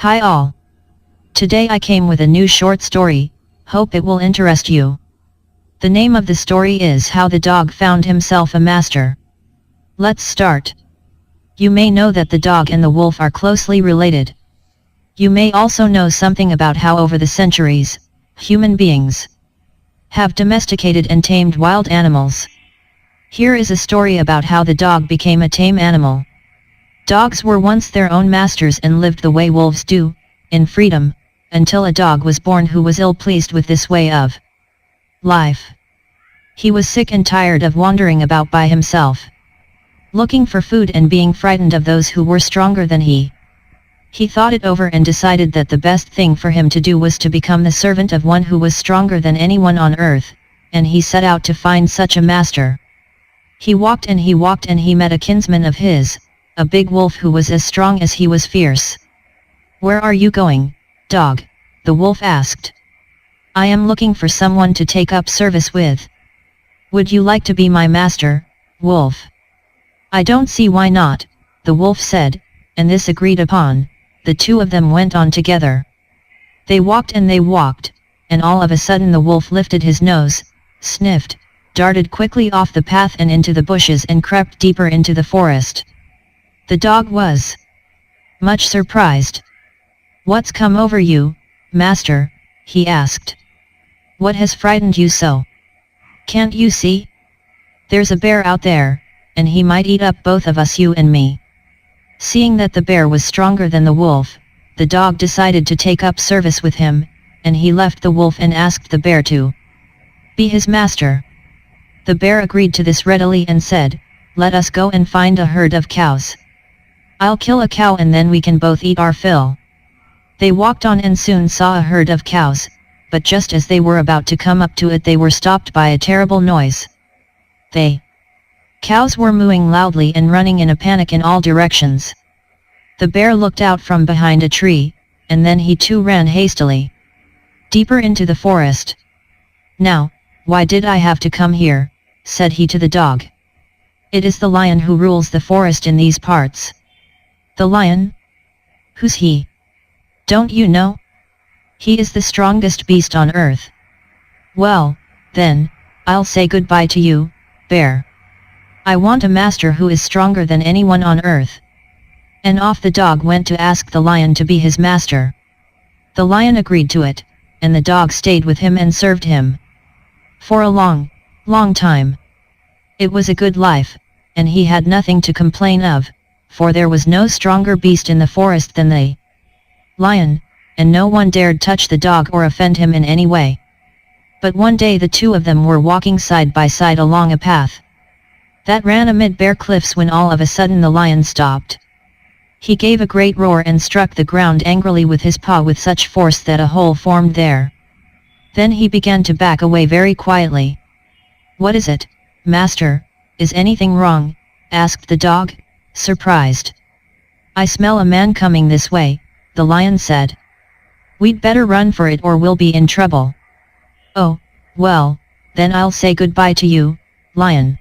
Hi all. Today I came with a new short story, hope it will interest you. The name of the story is How the Dog Found Himself a Master. Let's start. You may know that the dog and the wolf are closely related. You may also know something about how over the centuries, human beings have domesticated and tamed wild animals. Here is a story about how the dog became a tame animal. Dogs were once their own masters and lived the way wolves do, in freedom, until a dog was born who was ill-pleased with this way of life. He was sick and tired of wandering about by himself, looking for food and being frightened of those who were stronger than he. He thought it over and decided that the best thing for him to do was to become the servant of one who was stronger than anyone on earth, and he set out to find such a master. He walked and he met a kinsman of his, a big wolf who was as strong as he was fierce. "Where are you going, dog?" the wolf asked. "I am looking for someone to take up service with. Would you like to be my master, wolf?" "I don't see why not," the wolf said, and this agreed upon, the two of them went on together. They walked, and all of a sudden the wolf lifted his nose, sniffed, darted quickly off the path and into the bushes and crept deeper into the forest. The dog was much surprised. "What's come over you, master?" he asked. "What has frightened you so? Can't you see? There's a bear out there, and he might eat up both of us, you and me." Seeing that the bear was stronger than the wolf, the dog decided to take up service with him, and he left the wolf and asked the bear to be his master. The bear agreed to this readily and said, "Let us go and find a herd of cows. I'll kill a cow and then we can both eat our fill." They walked on and soon saw a herd of cows, but just as they were about to come up to it they were stopped by a terrible noise. The cows were mooing loudly and running in a panic in all directions. The bear looked out from behind a tree, and then he too ran hastily deeper into the forest. "Now, why did I have to come here?" said he to the dog. "It is the lion who rules the forest in these parts." "The lion? Who's he? Don't you know? He is the strongest beast on earth." "Well, then, I'll say goodbye to you, bear. I want a master who is stronger than anyone on earth." And off the dog went to ask the lion to be his master. The lion agreed to it, and the dog stayed with him and served him for a long, long time. It was a good life, and he had nothing to complain of, for there was no stronger beast in the forest than the lion, and no one dared touch the dog or offend him in any way. But one day the two of them were walking side by side along a path that ran amid bare cliffs when all of a sudden the lion stopped. He gave a great roar and struck the ground angrily with his paw with such force that a hole formed there. Then he began to back away very quietly. "What is it, master? Is anything wrong?" asked the dog, surprised. "I smell a man coming this way," the lion said. "We'd better run for it or we'll be in trouble." "Oh, well, then I'll say goodbye to you, lion.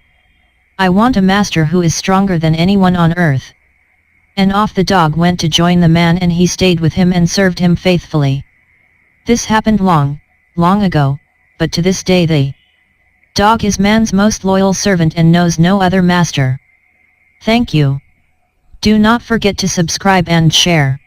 I want a master who is stronger than anyone on earth." And off the dog went to join the man, and he stayed with him and served him faithfully. This happened long, long ago, but to this day the dog is man's most loyal servant and knows no other master. Thank you. Do not forget to subscribe and share.